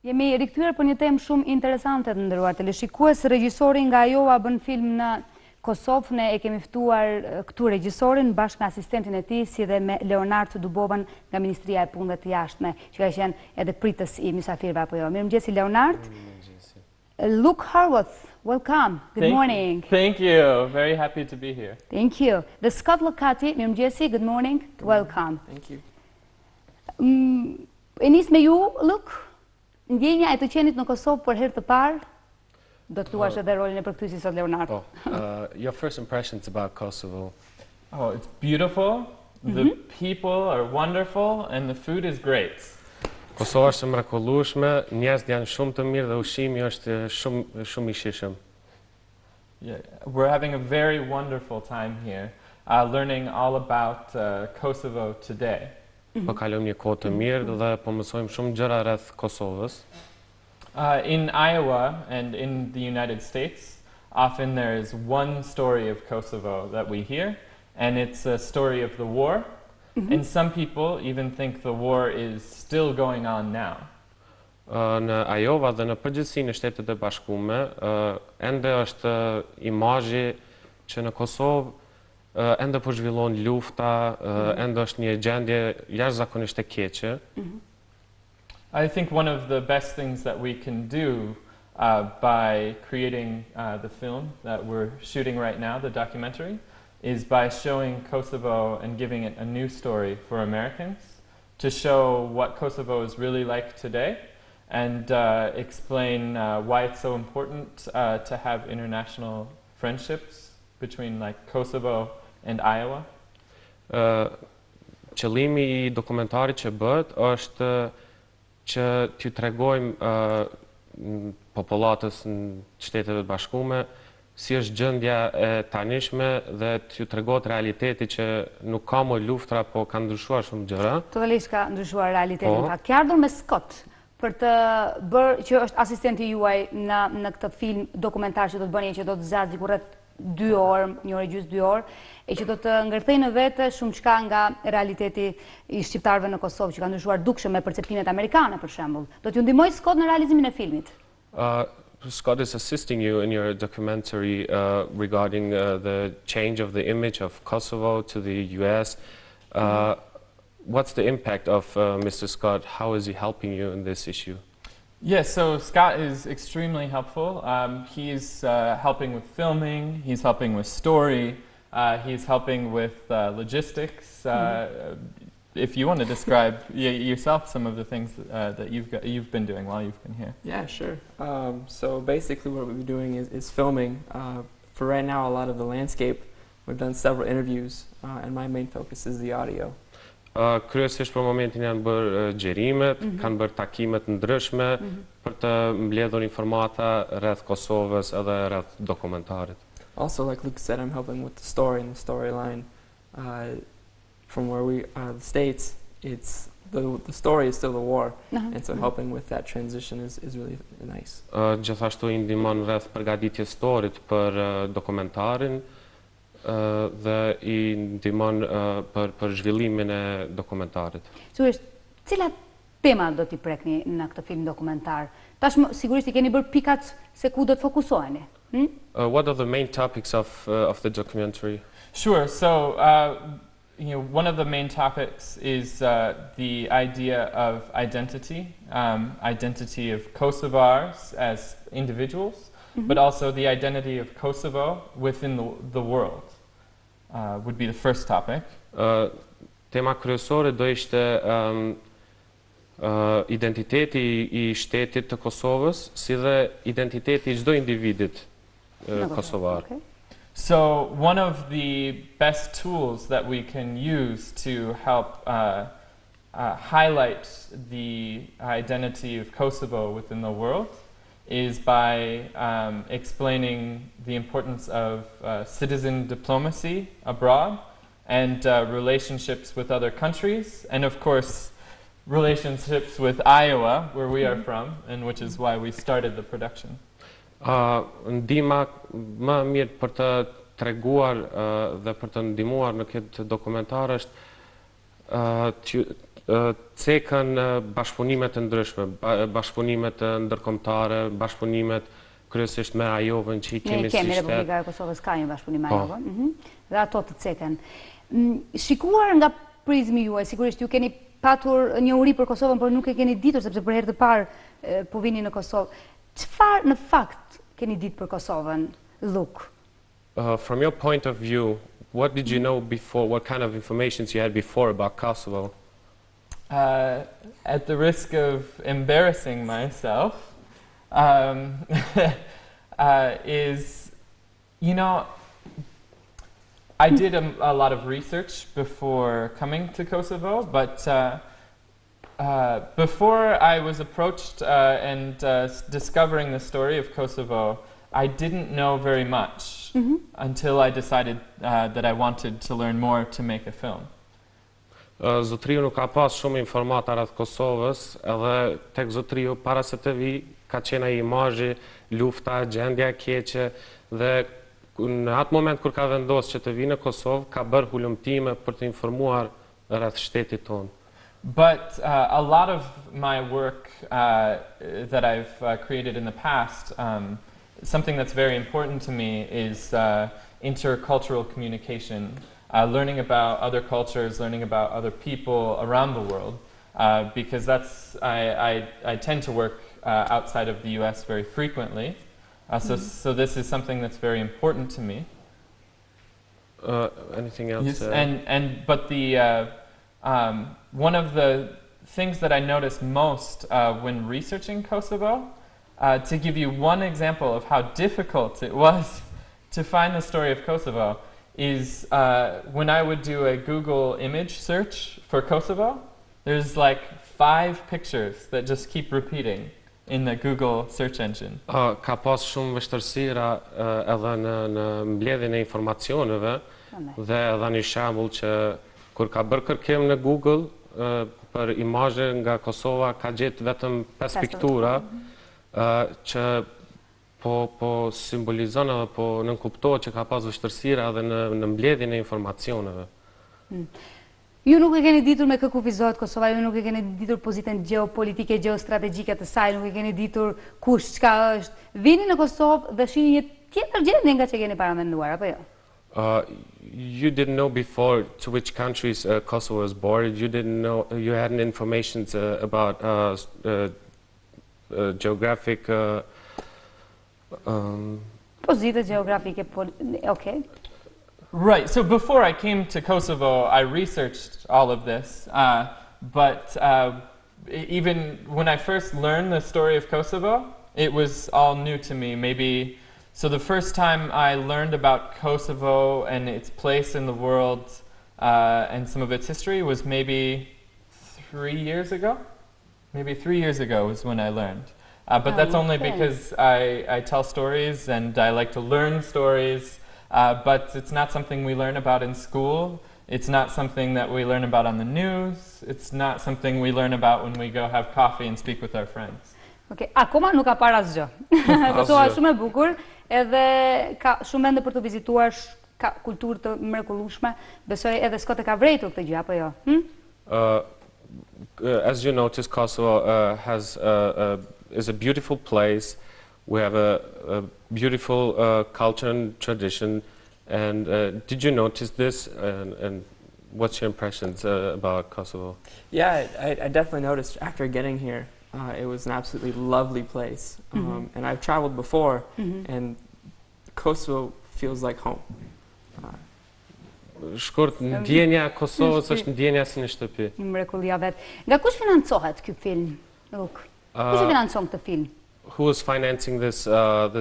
Jemi rikthyer për një temë shumë interesante të nderuar teleshikues. Regjisori nga Iowa bën film në Kosovë. Ne e kemi ftuar këtu regjisorin bashkë me asistentin e tij, si dhe me Leonard Dubovën nga Ministria e Punëve të Jashtme, që ka qenë edhe pritës i mysafirëve apo jo. Mirëmëngjesi Leonard. Mirëmëngjesi. Luke Harwath, welcome. Good morning. Thank you. Very happy to be here. Thank you. The Scott Locati, mirëmëngjesi. Good morning. Welcome. Thank you. E nis me ju, Luke. Ndjenja e të qenit në Kosovë për herë të parë, do të luash edhe rolin e përkthyesit sot Leonard. Your first impressions about Kosovo? Oh, it's beautiful. The people are wonderful and the food is great. Kosova është mrekullueshme, njerëzit janë shumë të mirë dhe ushqimi është shumë i shijshëm. Yeah, we're having a very wonderful time here, learning all about Kosovo today. Po kalojmë një kohë të mirë dhe po mësojmë shumë gjëra rreth Kosovës. In Iowa and in the United States, often there is one story of Kosovo that we hear, and it's a story of the war. And some people even think the war is still going on now. Në Iowa dhe në përgjithësi në Shtetet e Bashkuara, ende është imazhi që në Kosovë ende po zhvillon lufta, ende është një gjendje jashtëzakonisht e keqe. I think one of the best things that we can do by creating the film that we're shooting right now, the documentary, is by showing Kosovo and giving it a new story for Americans, to show what Kosovo is really like today and explain why it's so important to have international friendships between like Kosovo and Iowa. Qëllimi i dokumentarit që bëhet është që t'ju tregojmë popullatës në Shtetet e Bashkuara si është gjendja e tanishme dhe t'ju tregohet realiteti që nuk ka më luftra, po ka ndryshuar shumë gjëra. Totalisht ka ndryshuar realiteti. Ke ardhur me Scott për të bërë, që është asistenti juaj në këtë film dokumentar që do të bëni, që do të zgjasë diku rreth 2 orë, 1 orë e gjysmë 2 orë, e që do të ngërthej në vete shumë çka nga realiteti i shqiptarëve në Kosovë, që ka ndryshuar dukshëm me perceptimet amerikane, për shembull. Do t'ju ndihmoj Scott në realizimin e filmit. Scott is assisting you in your documentary regarding the change of the image of Kosovo to the US. What's the impact of Mr. Scott? How is he helping you in this issue? Yes, so Scott is extremely helpful. He's helping with filming, he's helping with story, he's helping with logistics. If you want to describe yourself some of the things that you've been doing while you've been here. Yeah, sure. So basically what we've been doing is filming. For right now, a lot of the landscape. We've done several interviews, and my main focus is the audio. Kryesisht për momentin janë bërë gjerimet, kanë bërë takimet ndryshme për të mbledhur informata rreth Kosovës edhe rreth dokumentarit. Also, like Luke said, I'm helping with the story and the storyline. From where the States, it's the story is still the war, and so helping with that transition is really nice. Gjithashtu i ndihmon rreth përgatitjes storit për dokumentarin dhe i ndihmon për zhvillimin e dokumentarit. Cilat tema do t'i prekni në këtë film dokumentar? Tashmë sigurisht i keni bërë pikat se ku do të fokusoheni. What are the main topics of the documentary? Sure. So one of the main topics is the idea of identity, identity of Kosovars as individuals, but also the identity of Kosovo within the world would be the first topic. Tema kryesore do ishte identiteti i shtetit të Kosovës, si dhe identiteti i çdo individit kosovar. So one of the best tools that we can use to help highlight the identity of Kosovo within the world is by explaining the importance of citizen diplomacy abroad and relationships with other countries, and of course relationships with Iowa, where we are from, and which is why we started the production. Ndihma më mirë për të treguar dhe për të ndihmuar në këtë dokumentar është cekën bashkëpunimet të ndryshme, bashkëpunimet ndërkombëtare, bashkëpunimet kryesisht me Ajovën që i kemi si kemi shtet. Republika e Kosovës ka një bashkëpunim me Ajovën, dhe ato të ceken. Shikuar nga prizmi juaj, sigurisht ju keni patur njohuri për Kosovën, por nuk e keni ditur, sepse për herë të parë po vini në Kosovë. Çfarë në fakt keni ditë për Kosovën, Luk? From your point of view, what did you know before? What kind of information you had before about Kosovo? At the risk of embarrassing myself, is, you know, I did a lot of research before coming to Kosovo, but before I was approached and discovering the story of Kosovo, I didn't know very much until I decided that I wanted to learn more to make a film. Zotriu nuk ka pas shumë informata rreth Kosovës, edhe tek Zotriu para se të vi ka qenë ai imazhi, lufta, gjendja e keqe dhe në atë moment kur ka vendosur që të vi në Kosovë, ka bërë hulumtime për të informuar rreth shtetit tonë. But a lot of my work that I've created in the past, something that's very important to me is intercultural communication, learning about other cultures, learning about other people around the world, because I tend to work outside of the US very frequently. So this is something that's very important to me. Anything else? Yes, but the one of the things that I noticed most when researching Kosovo, to give you one example of how difficult it was to find the story of Kosovo, is when I would do a Google image search for Kosovo, there's like 5 pictures that just keep repeating in the Google search engine. Ka pas shumë vështirësira edhe në mbledhjen e informacioneve dhe edhe një shembull që kur ka bërë kërkim në Google për imazhe nga Kosova ka gjetë vetëm 5 piktura që po simbolizon edhe po nënkuptohet që ka pas vështirësira edhe në mbledhjen e informacioneve. Ju nuk e keni ditur me kë kufizohet Kosova, ju nuk e keni ditur pozitën geopolitike, geostrategjike të saj, nuk e keni ditur kush, çka është. Vini në Kosovë dhe shihni një tjetër gjendje nga që keni paramenduar, apo jo? You didn't know before to which countries Kosovo was bordered. You didn't know. You hadn't information about geographic. Pozitë geografike, okay. Right, so before I came to Kosovo, I researched all of this, but even when I first learned the story of Kosovo, it was all new to me. So the first time I learned about Kosovo and its place in the world and some of its history was maybe 3 years ago. Maybe 3 years ago was when I learned. But that's only because I tell stories and I like to learn stories. But it's not something we learn about in school. It's not something that we learn about on the news. It's not something we learn about when we go have coffee and speak with our friends. Okay, akoma nuk ka parë asgjë. Kosova është shumë e bukur, edhe ka shumë vende për të vizituar, ka kulturë të mrekullueshme. Besoj edhe Scott e ka vrejtur këtë gjë, apo jo? As you notice, Kosovo is a beautiful place. We have a beautiful culture and tradition. And did you notice this? And what's your impressions about Kosovo? Yeah, I definitely noticed after getting here. It was an absolutely lovely place. And I've traveled before, and Kosovo feels like home. Shkurt, ndjenja e Kosovës është ndjenja si në shtëpi. Mrekullia vet. Nga kush financohet ky film? Kush e financon këtë film? Who is financing this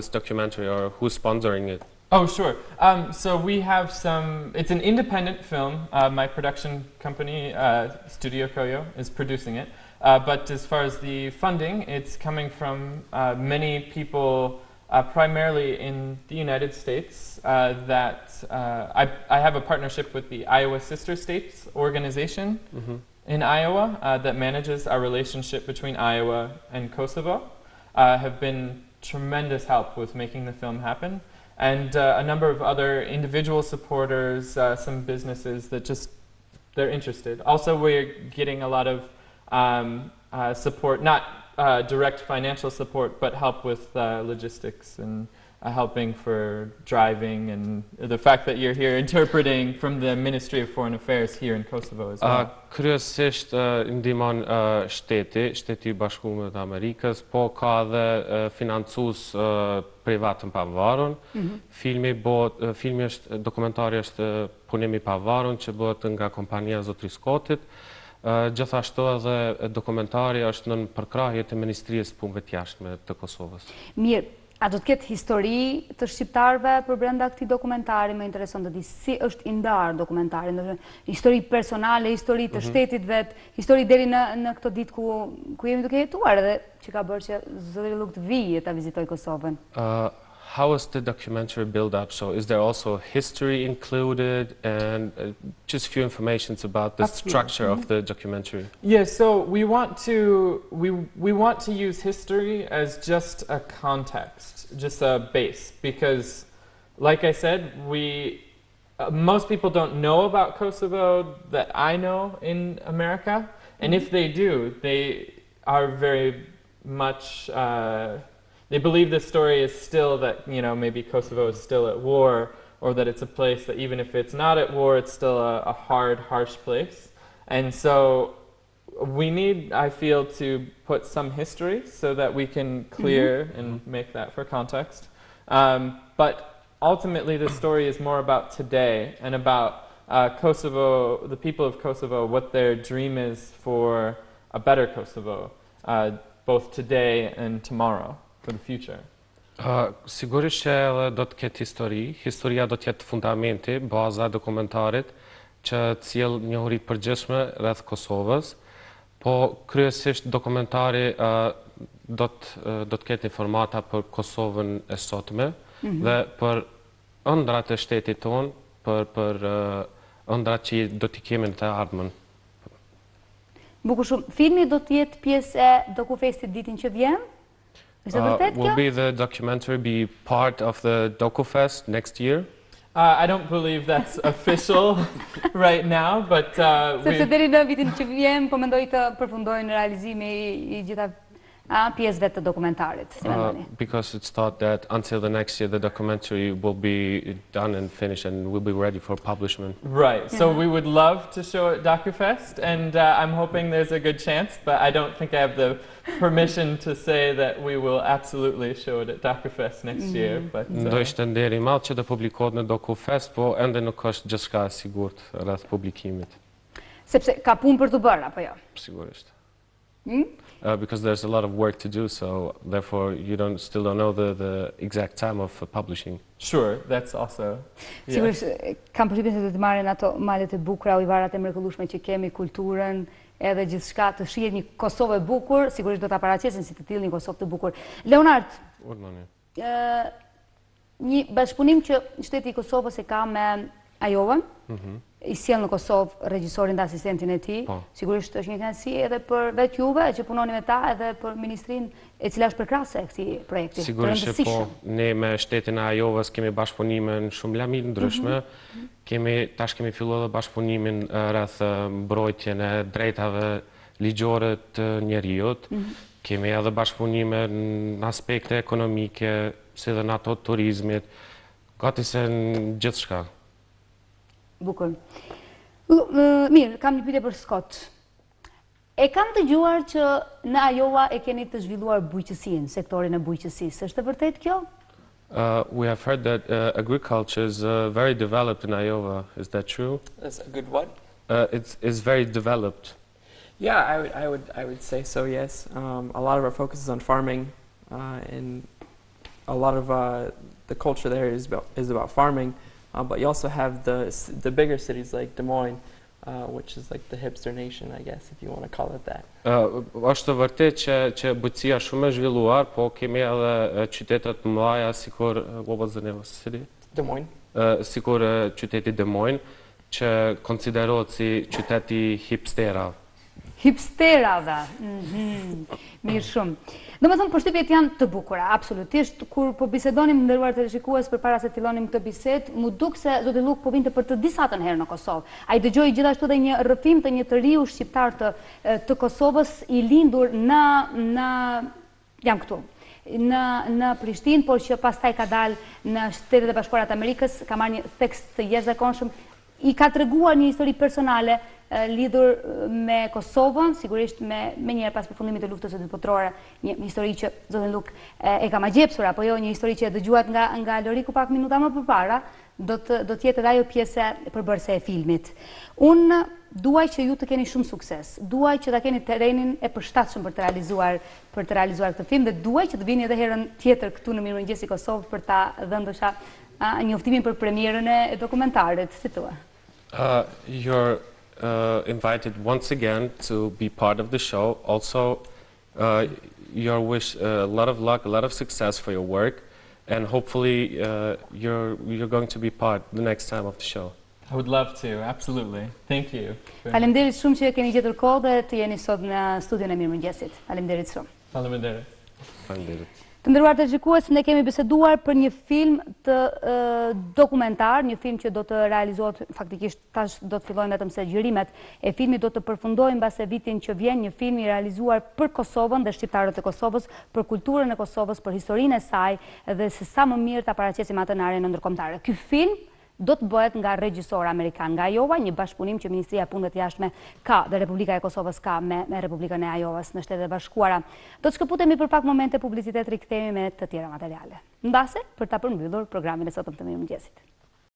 documentary, or who's sponsoring it? Oh, sure. So we have it's an independent film. My production company, Studio Koyo, is producing it. But as far as the funding, it's coming from many people, primarily in the United States, that I have a partnership with the Iowa Sister States organization in Iowa that manages our relationship between Iowa and Kosovo. Have been tremendous help with making the film happen, and a number of other individual supporters, some businesses that just they're interested. Also, we're getting a lot of support, not direct financial support, but help with logistics and helping for driving, and the fact that you're here interpreting from the Ministry of Foreign Affairs here in Kosovo as well. Kryesisht ndihmon shteti i Bashkuar të Amerikës, po ka dhe financues privat të pavarur. Filmi është dokumentari është punimi i pavarur që bëhet nga kompania Zotëri Skotit. Gjithashtu edhe dokumentari është në përkrahje të Ministrisë Punëve të Jashtme të Kosovës. Mirë. A do të ketë histori të shqiptarëve për brenda këtij dokumentari? Më intereson të di si është i ndarë dokumentari, histori personale, histori të shtetit vet, histori deri në këtë ditë ku jemi duke jetuar edhe që ka bërë që zotëri Luk të vijë ta vizitoj Kosovën. How is the documentary build up? So is there also history included and just a few informations about the structure of the documentary? Yeah, so we want to use history as just a context, just a base, because like I said, most people don't know about Kosovo that I know in America, and if they do, they are very much they believe the story is still that, maybe Kosovo is still at war, or that it's a place that even if it's not at war, it's still a hard, harsh place. And so we need, I feel, to put some history so that we can clear and make that for context. But ultimately the story is more about today and about Kosovo, the people of Kosovo, what their dream is for a better Kosovo, both today and tomorrow. For the future. Sigurisht që edhe do të ketë histori. Historia do të jetë fundamenti, baza e dokumentarit që sjell njohuri të përgjithshme rreth Kosovës, po kryesisht dokumentari do të ketë informata për Kosovën e sotme dhe për ëndrat e shtetit tonë, për ëndrat që do t'i kemi në të ardhmen. Bukur shumë. Filmi do të jetë pjesë e dokufestit ditën që vjen? Will the documentary be part of the DokuFest next year? I don't believe that's official right now, but sepse deri në vitin që vjen po mendoj të përfundojnë realizimi i gjitha pjesëve të dokumentarit. Si mendoni? Because it's thought that until the next year the documentary will be done and finished and will be ready for publishment. Right. So we would love to show it at DokuFest, and I'm hoping there's a good chance, but I don't think I have the permission to say that we will absolutely show it at DokuFest next year. But do ishte nderi i madh që të publikohet në DokuFest, po ende nuk është gjithçka e sigurt rreth publikimit. Sepse ka punë për të bërë apo jo? Sigurisht. Because there's a lot of work to do, so therefore you still don't know the exact time of publishing. Sure, that's also. Sigurisht, kam përshtypjen se do të marrin ato malet e bukura, ujvarat e mrekullueshme që kemi, kulturën, edhe gjithçka të shihet një Kosovë e bukur, sigurisht do ta paraqesin si të tillë një Kosovë të bukur. Leonard, një bashkëpunim që shteti i Kosovës e ka me Ajovën, i sjell në Kosovë regjisorin dhe asistentin e tij. Sigurisht është një kënaqësi edhe për vetë juve që punoni me ta, edhe për ministrinë e cila është përkrahase e këtij projekti. Sigurisht që po, ne me shtetin e Ajovës kemi bashkëpunime në shumë lamit ndryshme. Tash kemi filluar edhe bashkëpunimin rreth mbrojtjen e drejtave ligjore të njerëzit. Kemi edhe bashkëpunime në aspekte ekonomike, si dhe në ato të turizmit, gati se në gjithçka. Bukur. Mirë, kam një pyetje për Scott. E kam dëgjuar që në Iowa e keni të zhvilluar bujqësinë, sektorin e bujqësisë. Është e vërtetë kjo? We have heard that agriculture is very developed in Iowa. Is that true? That's a good what? It's very developed. Yeah, I would say so. Yes, a lot of our focus is on farming, and a lot of the culture there is about farming. But you also have the bigger cities like Des Moines, which is like the hipster nation, I guess, if you want to call it that. Është vërtet që bujqësia shumë e zhvilluar, po kemi edhe qytetet më mëdha sikur what was the name of the city? Des Moines. Sikur qyteti Des Moines, që konsiderohet si qyteti hipsterave. Hipsterave. Mirë shumë. Do me thëmë, përshtypjet janë të bukura, absolutisht. Kur po bisedonim nderuar teleshikues përpara se fillonim këtë bisedë, mu duk se zoti Luk po vinte për të disatën herë në Kosovë. Ai dëgjoi gjithashtu edhe një rrëfim të një të riu shqiptar të Kosovës i lindur jam këtu. Në Prishtinë, por që pastaj ka dalë në Shtetet e Bashkuara të Amerikës, ka marrë një tekst të jashtëzakonshëm, i ka treguar një histori personale lidhur me Kosovën, sigurisht me njëherë pas përfundimit të luftës së dytë botërore, një histori që zotin Luk e ka magjepsur, apo jo, një histori që e dëgjuat nga Loriku pak minuta më përpara, do të jetë edhe ajo pjesë përbërëse e filmit. Unë duaj që ju të keni shumë sukses, duaj që ta keni terrenin e përshtatshëm për të realizuar këtë film, dhe duaj që të vini edhe herën tjetër këtu në Mirëmëngjesi Kosovë për ta dhënë ndoshta njoftimin për premierën e dokumentarit, si thua? You're invited once again to be part of the show. Also, your wish a lot of luck, a lot of success for your work, and hopefully you're going to be part the next time of the show. I would love to, absolutely. Thank you. Faleminderit shumë që keni gjetur kohë dhe të jeni sot në studion e Mirëmëngjesit. Faleminderit shumë. Faleminderit. Faleminderit. Të nderuar teleshikues, ne kemi biseduar për një film të dokumentar, një film që do të realizohet, faktikisht tash do të fillojnë vetëm se gjyrimet e filmit do të përfundojnë mbase vitin që vjen, një film i realizuar për Kosovën dhe shqiptarët e Kosovës, për kulturën e Kosovës, për historinë e saj dhe se sa më mirë ta paraqisim atë në arenën ndërkombëtare. Ky film do të bëhet nga regjisor amerikan nga Ajova, një bashkëpunim që Ministria e Punëve të Jashtme ka dhe Republika e Kosovës ka me Republikën e Ajovës në Shtetet e Bashkuara. Do të shkëputemi për pak momente publicitet, rikthehemi me të tjera materiale. Mbase për ta përmbyllur programin e sotëm të Mirëmëngjesit.